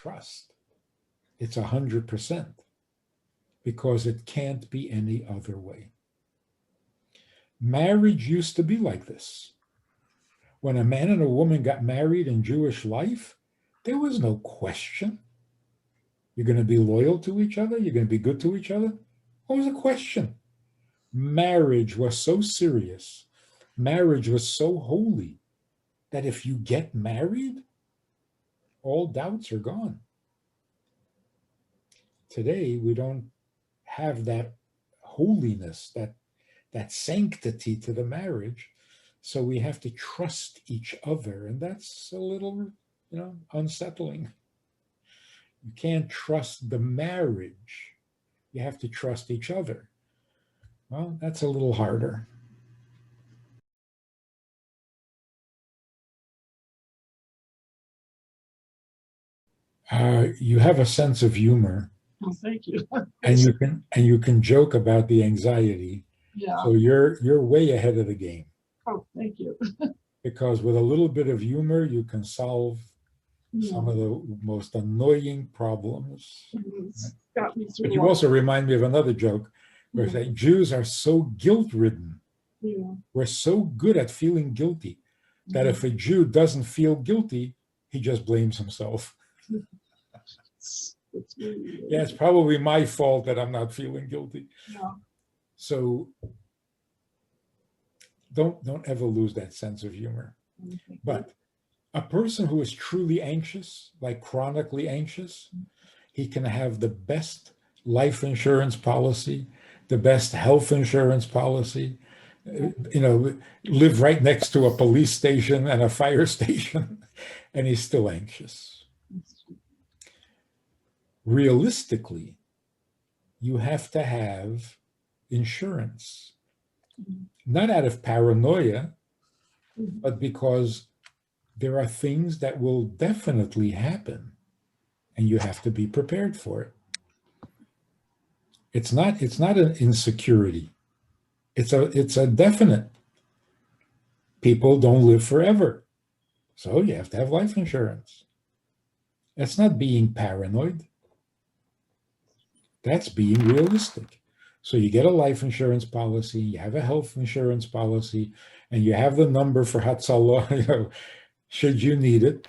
trust. It's 100%, because it can't be any other way. Marriage used to be like this. When a man and a woman got married in Jewish life, there was no question. You're going to be loyal to each other? You're going to be good to each other? What was the question? Marriage was so serious. Marriage was so holy that if you get married, all doubts are gone. Today, we don't have that holiness, that sanctity to the marriage. So we have to trust each other. And that's a little, unsettling. You can't trust the marriage. You have to trust each other. Well, that's a little harder. You have a sense of humor. Oh, thank you. and you can joke about the anxiety. Yeah. So you're way ahead of the game. Oh, thank you. Because with a little bit of humor, you can solve some of the most annoying problems. It's got me through. But you also remind me of another joke where say Jews are so guilt-ridden. Yeah. We're so good at feeling guilty that if a Jew doesn't feel guilty, he just blames himself. Yeah, it's probably my fault that I'm not feeling guilty. Yeah. So don't ever lose that sense of humor. But a person who is truly anxious, like chronically anxious, he can have the best life insurance policy, the best health insurance policy, live right next to a police station and a fire station, and he's still anxious. Realistically, you have to have insurance, not out of paranoia, but because there are things that will definitely happen, and you have to be prepared for it. It's not an insecurity. It's a definite. People don't live forever, so you have to have life insurance. That's not being paranoid. That's being realistic. So you get a life insurance policy, you have a health insurance policy, and you have the number for Hatzalah, should you need it.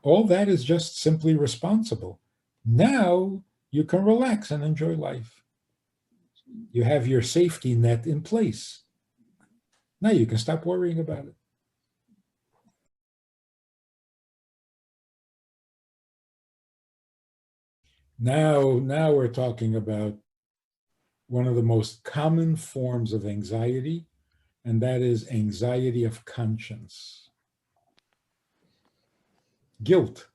All that is just simply responsible. Now you can relax and enjoy life. You have your safety net in place. Now you can stop worrying about it. Now we're talking about one of the most common forms of anxiety, and that is anxiety of conscience. Guilt.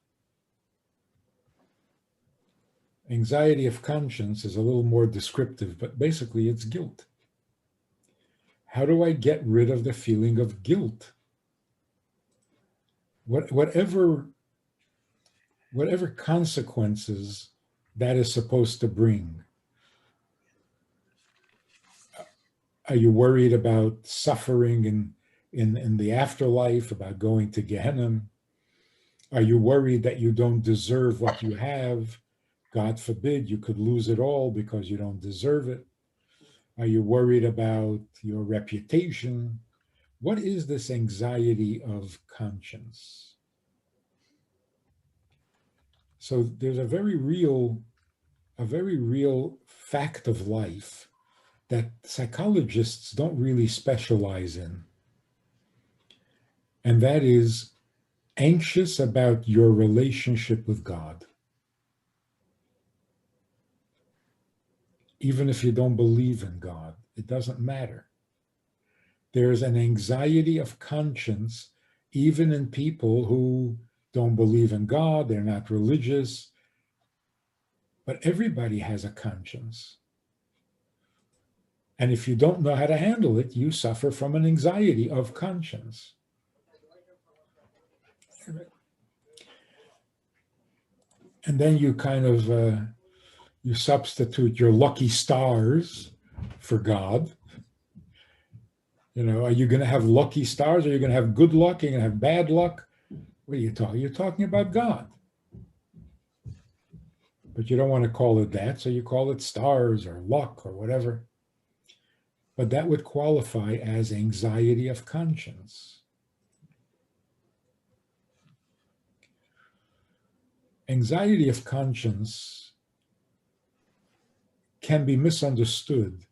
Anxiety of conscience is a little more descriptive, but basically it's guilt. How do I get rid of the feeling of guilt? Whatever consequences that is supposed to bring. Are you worried about suffering in the afterlife, about going to Gehenna? Are you worried that you don't deserve what you have? God forbid you could lose it all because you don't deserve it. Are you worried about your reputation? What is this anxiety of conscience? So there's a very real fact of life that psychologists don't really specialize in. And that is anxious about your relationship with God. Even if you don't believe in God, it doesn't matter. There's an anxiety of conscience, even in people who don't believe in God, they're not religious, but everybody has a conscience. And if you don't know how to handle it, you suffer from an anxiety of conscience. And then you kind of, you substitute your lucky stars for God. Are you going to have lucky stars? Or are you going to have good luck? Are you going to have bad luck? What are you talking? You're talking about God. But you don't want to call it that, so you call it stars or luck or whatever. But that would qualify as anxiety of conscience. Anxiety of conscience can be misunderstood,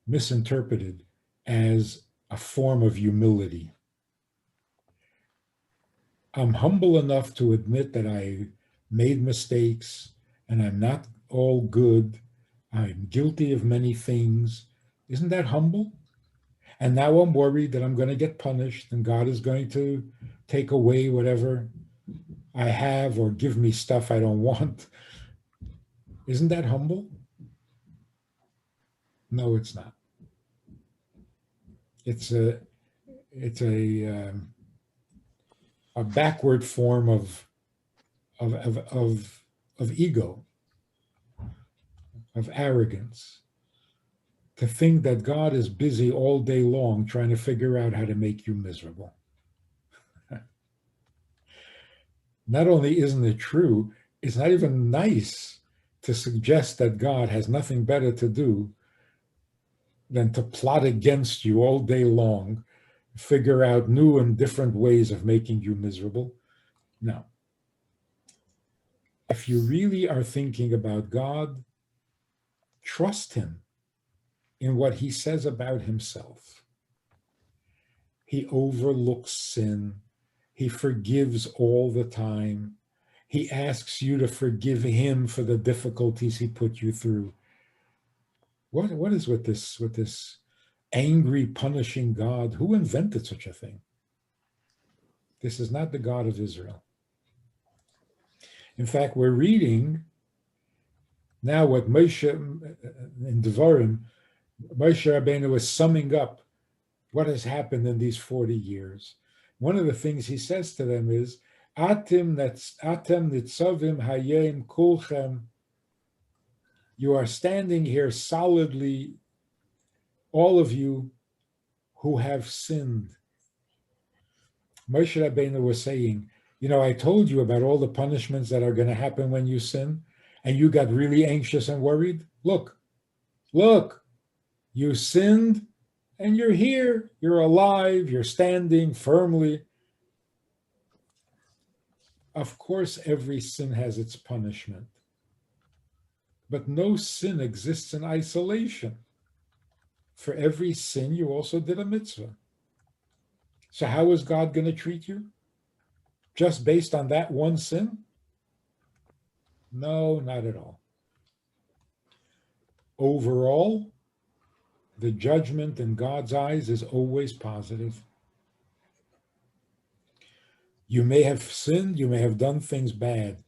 misinterpreted as a form of humility. I'm humble enough to admit that I made mistakes and I'm not all good. I'm guilty of many things. Isn't that humble? And now I'm worried that I'm going to get punished and God is going to take away whatever I have or give me stuff I don't want. Isn't that humble? No, it's not. It's a backward form of ego, of arrogance, to think that God is busy all day long trying to figure out how to make you miserable. Not only isn't it true, it's not even nice to suggest that God has nothing better to do than to plot against you all day long, figure out new and different ways of making you miserable. No. If you really are thinking about God, trust him in what he says about himself. He overlooks sin. He forgives all the time. He asks you to forgive him for the difficulties he put you through. What is with this angry, punishing God? Who invented such a thing? This is not the God of Israel. In fact, we're reading now what Moshe in Devarim, Moshe Rabbeinu is summing up what has happened in these 40 years. One of the things he says to them is, Atem nitzavim hayem kulchem. You are standing here solidly, all of you who have sinned. Moshe Rabbeinu was saying, I told you about all the punishments that are going to happen when you sin, and you got really anxious and worried. Look, you sinned, and you're here, you're alive, you're standing firmly. Of course, every sin has its punishment, but no sin exists in isolation. For every sin, you also did a mitzvah. So how is God going to treat you? Just based on that one sin? No, not at all. Overall, the judgment in God's eyes is always positive. You may have sinned, you may have done things bad,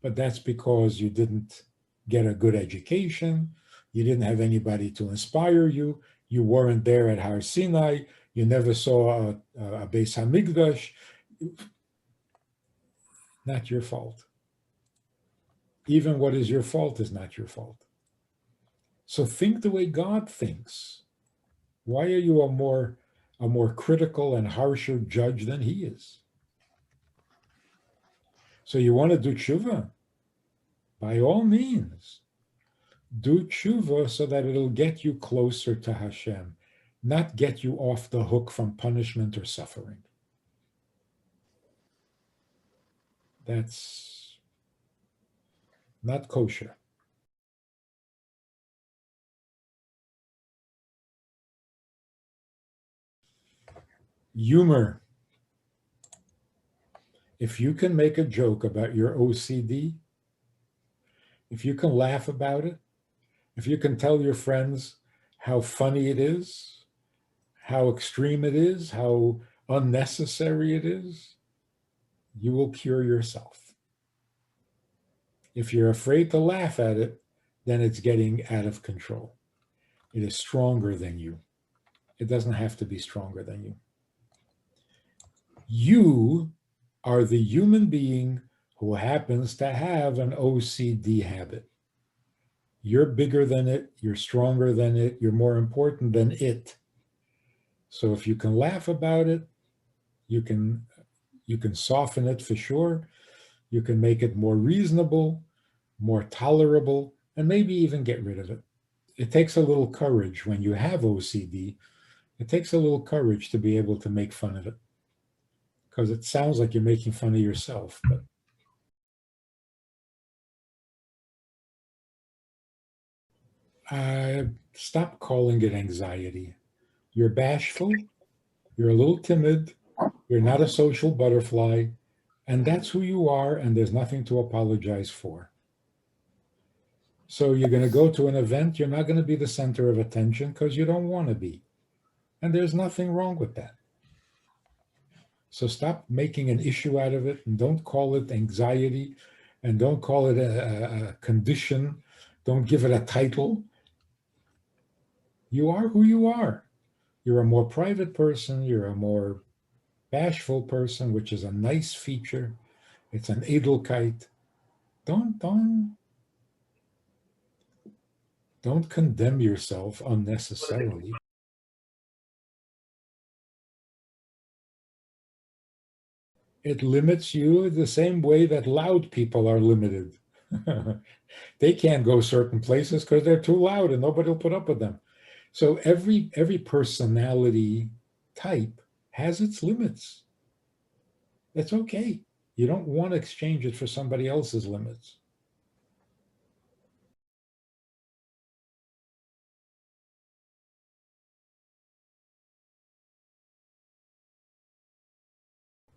but that's because you didn't get a good education, you didn't have anybody to inspire you, you weren't there at Har Sinai, you never saw a Beis Hamikdash. Not your fault. Even what is your fault is not your fault. So think the way God thinks. Why are you a more critical and harsher judge than he is? So you want to do tshuva? By all means, do tshuva so that it'll get you closer to Hashem, not get you off the hook from punishment or suffering. That's not kosher. Humor. If you can make a joke about your OCD, if you can laugh about it, if you can tell your friends how funny it is, how extreme it is, how unnecessary it is, you will cure yourself. If you're afraid to laugh at it, then it's getting out of control. It is stronger than you. It doesn't have to be stronger than you. You are the human being who happens to have an OCD habit. You're bigger than it, you're stronger than it, you're more important than it. So if you can laugh about it, you can soften it for sure. You can make it more reasonable. more tolerable, and maybe even get rid of it. It takes a little courage when you have OCD. It takes a little courage to be able to make fun of it, because it sounds like you're making fun of yourself. But stop calling it anxiety. You're bashful, you're a little timid, you're not a social butterfly, and that's who you are, and there's nothing to apologize for. So you're going to go to an event, you're not going to be the center of attention because you don't want to be. And there's nothing wrong with that. So stop making an issue out of it, and don't call it anxiety, and don't call it a condition. Don't give it a title. You are who you are. You're a more private person. You're a more bashful person, which is a nice feature. It's an edelkeit. Don't condemn yourself unnecessarily. It limits you the same way that loud people are limited. They can't go certain places because they're too loud and nobody will put up with them. So every personality type has its limits. It's okay. You don't want to exchange it for somebody else's limits.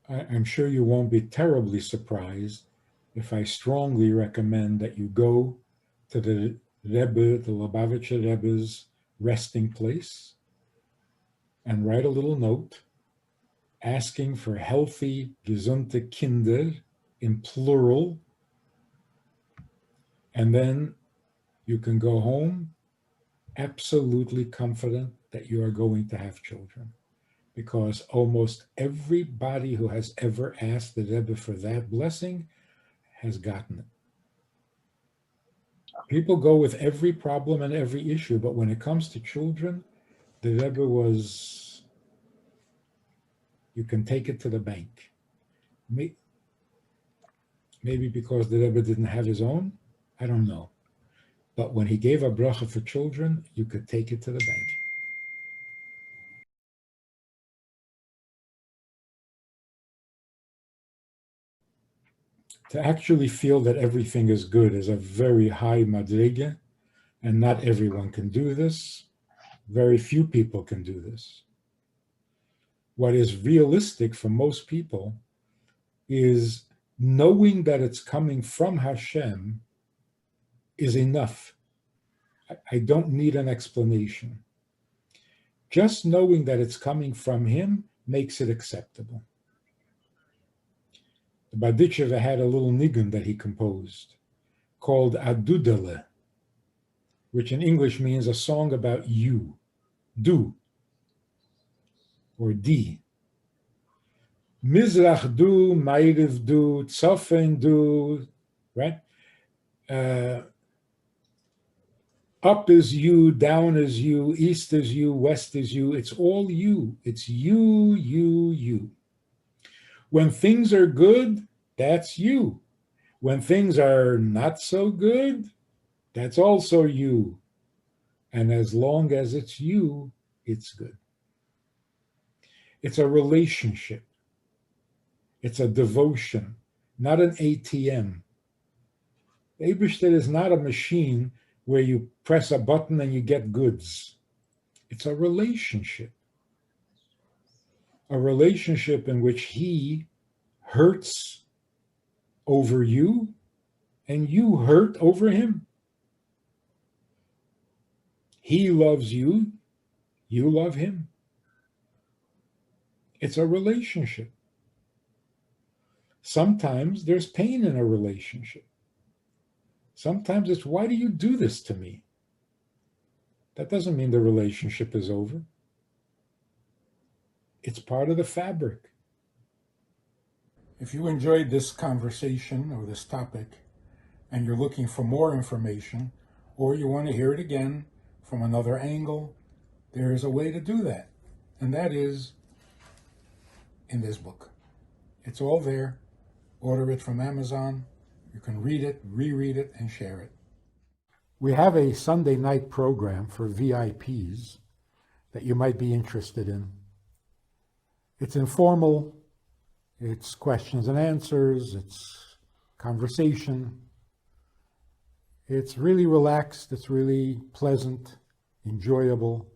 I'm sure you won't be terribly surprised if I strongly recommend that you go to the Rebbe, the Lubavitcher Rebbe's resting place, and write a little note asking for healthy, gesunde Kinder in plural, and then you can go home absolutely confident that you are going to have children. Because almost everybody who has ever asked the Rebbe for that blessing has gotten it. People go with every problem and every issue, but when it comes to children, the Rebbe was, you can take it to the bank. Maybe because the Rebbe didn't have his own, I don't know. But when he gave a bracha for children, you could take it to the bank. To actually feel that everything is good is a very high madrige, and not everyone can do this. Very few people can do this. What is realistic for most people is knowing that it's coming from Hashem is enough. I don't need an explanation. Just knowing that it's coming from him makes it acceptable. The Berditchever had a little nigun that he composed called Adudale, which in English means a song about you, du, or di. Mizrach du, Ma'ariv du, Tzofen du, right? Up is you, down is you, east is you, west is you. It's all you. It's you, you, you. When things are good, that's you. When things are not so good, that's also you. And as long as it's you, it's good. It's a relationship. It's a devotion, not an ATM. Eibishter is not a machine where you press a button and you get goods. It's a relationship. A relationship in which he hurts over you and you hurt over him. He loves you, you love him. It's a relationship. Sometimes there's pain in a relationship. Sometimes it's, why do you do this to me? That doesn't mean the relationship is over. It's part of the fabric. If you enjoyed this conversation or this topic and you're looking for more information, or you want to hear it again from another angle, there is a way to do that. And that is in this book. It's all there. Order it from Amazon. You can read it, reread it, and share it. We have a Sunday night program for VIPs that you might be interested in. It's informal, it's questions and answers, it's conversation. It's really relaxed, it's really pleasant, enjoyable,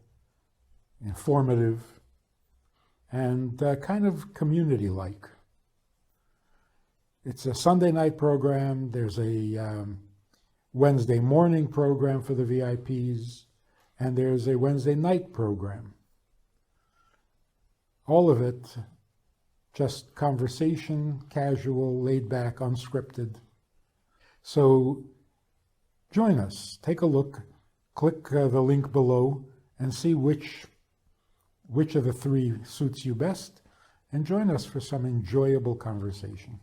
informative, and kind of community-like. It's a Sunday night program. There's a Wednesday morning program for the VIPs, and there's a Wednesday night program. All of it just conversation, casual, laid back, unscripted. So join us, take a look, click the link below and see which of the three suits you best, and join us for some enjoyable conversation.